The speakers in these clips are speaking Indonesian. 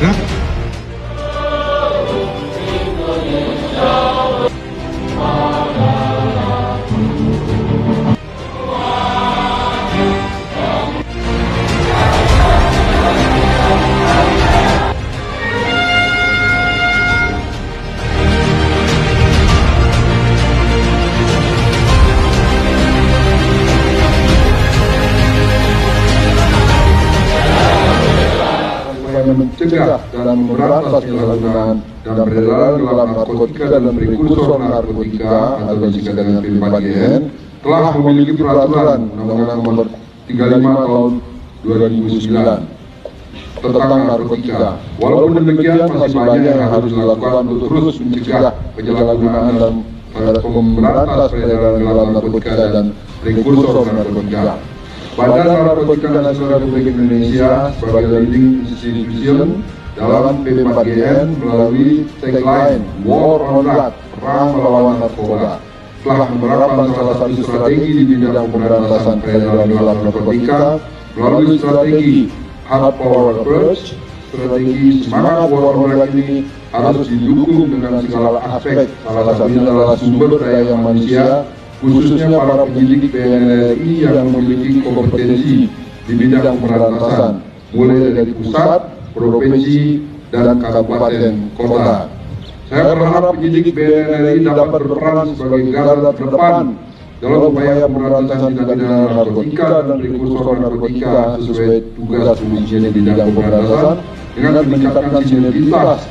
Hah? Mencegah dan memberantas penyalahgunaan dan peredaran gelap narkotika dan prekursor narkotika atau disingkat dengan PPNPN telah memiliki peraturan Undang-Undang Nomor 35 Tahun 2009 tentang narkotika. Walaupun demikian, masih banyak yang harus dilakukan untuk terus mencegah penyalahgunaan dan memberantas peredaran gelap narkotika dan prekursor narkotika. Badan Narkotika Nasional Republik Indonesia sebagai leading institution dalam PPNPN melalui tagline War on Drug, perang melawan narkoba, telah menerapkan salah satu strategi di bidang pemberantasan peredaran gelap narkotika melalui strategi Hard Power Approach. Strategi semangat War on Drug ini harus didukung dengan segala aspek, salah satunya adalah sumber daya manusia, khususnya para penyidik BNRI yang memiliki kompetensi di bidang pemberantasan, mulai dari pusat, provinsi, dan kabupaten kota. Saya berharap penyidik BNRI dapat berperan sebagai garda terdepan dalam upaya pemberantasan tindak pidana narkotika dan prekursor narkotika sesuai tugas fungsinya di bidang pemberantasan dengan meningkatkan sinergitas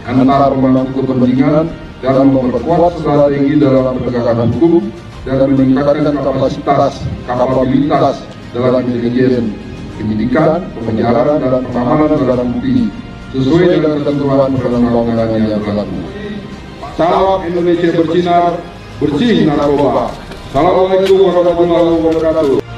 antar pemangku kepentingan dan memperkuat strategi dalam penegakan hukum dan meningkatkan kapabilitas dalam intelijen penyidikan, pengejaran, dan pengamanan barang bukti sesuai dengan ketentuan perundang-undangan yang berlaku. Salam Indonesia bersinar, bersih narkoba. Assalamualaikum warahmatullahi wabarakatuh.